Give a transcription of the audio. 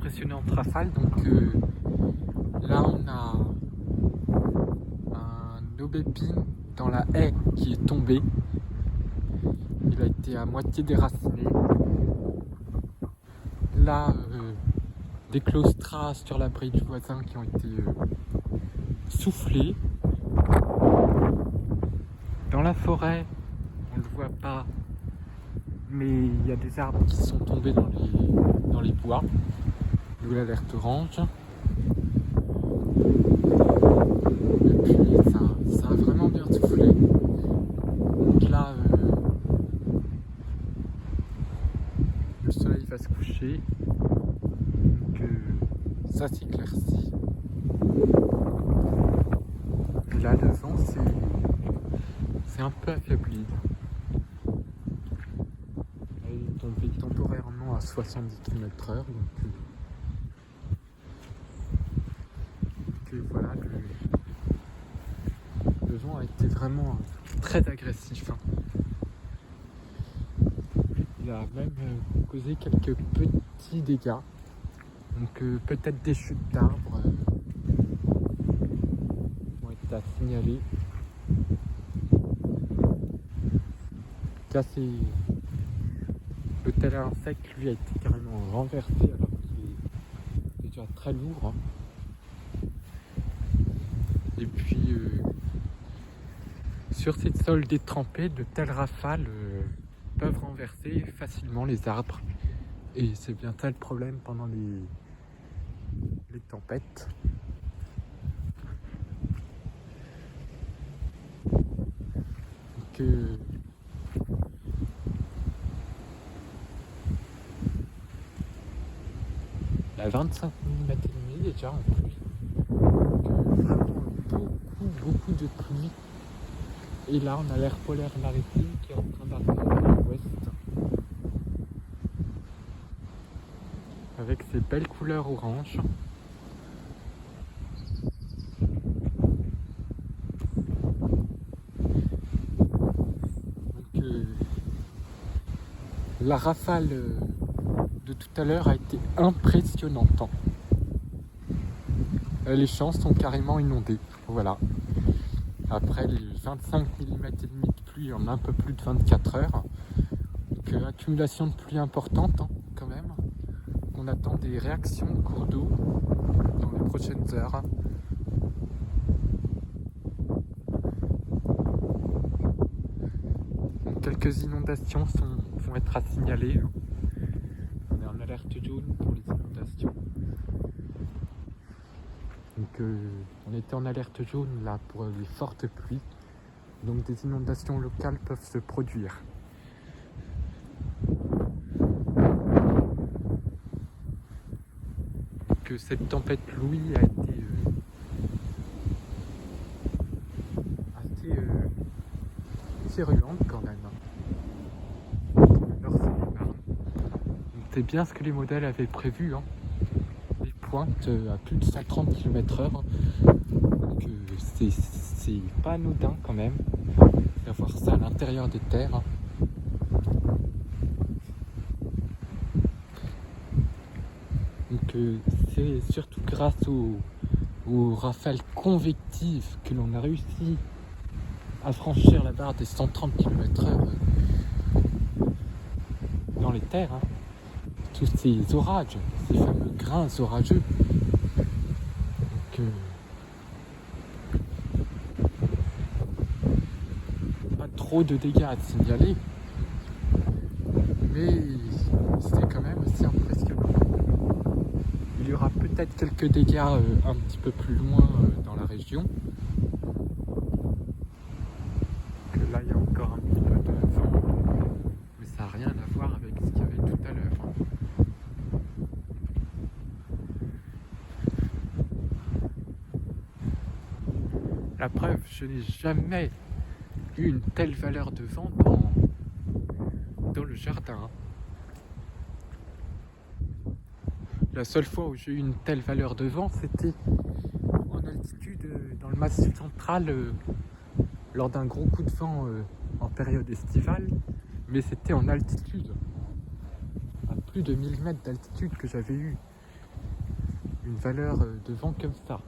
impressionnante rafale. Donc là on a un aubépine dans la haie qui est tombé. Il a été à moitié déraciné. Là des claustras sur l'abri du voisin qui ont été soufflés. Dans la forêt, on ne le voit pas, mais il y a des arbres qui sont tombés dans les bois, d'où l'alerte orange. Et puis ça a vraiment bien soufflé. Donc là, le soleil va se coucher, donc ça s'éclaircit. Et là, devant, c'est un peu affaibli. Elle est tombée temporairement à 70 km/h. Donc voilà, le vent a été vraiment très agressif. Il a même causé quelques petits dégâts. Donc peut-être des chutes d'arbres vont être à signaler. Là, le tel insecte, lui, a été carrément renversé alors qu'il est déjà très lourd. Et puis, sur ces sols détrempés, de telles rafales peuvent renverser facilement les arbres. Et c'est bien ça le problème pendant les tempêtes. Donc, il y a 25 mm et demi déjà en pluie. Donc, vraiment beaucoup de pluie. Et là, on a l'air polaire maritime qui est en train d'arriver à l'ouest. Avec ses belles couleurs orange. Donc, la rafale de tout à l'heure a été impressionnante. Les champs sont carrément inondés. Voilà. Après les 25 mm et demi de pluie en un peu plus de 24 heures. Donc accumulation de pluie importante quand même. On attend des réactions de cours d'eau dans les prochaines heures. Donc, quelques inondations vont être à signaler. On est en alerte jaune pour les inondations. Donc on était en alerte jaune là pour les fortes pluies. Donc des inondations locales peuvent se produire. Que cette tempête Louis a été assez virulente quand même. C'est bien ce que les modèles avaient prévu. Des pointes à plus de 130 km/h. Donc c'est pas anodin quand même d'avoir ça à l'intérieur des terres. Donc c'est surtout grâce aux rafales convectives que l'on a réussi à franchir la barre des 130 km/h dans les terres. Tous ces orages, ces fameux grains orageux. Donc pas trop de dégâts à signaler, mais c'est quand même assez impressionnant. Il y aura peut-être quelques dégâts un petit peu plus loin dans la région. Que là, il y a encore un petit peu de vent, mais ça n'a rien à voir avec ce qu'il y avait tout à l'heure. La preuve, je n'ai jamais eu une telle valeur de vent dans le jardin. La seule fois où j'ai eu une telle valeur de vent, c'était en altitude dans le massif central lors d'un gros coup de vent en période estivale, mais c'était en altitude, à plus de 1000 mètres d'altitude que j'avais eu une valeur de vent comme ça.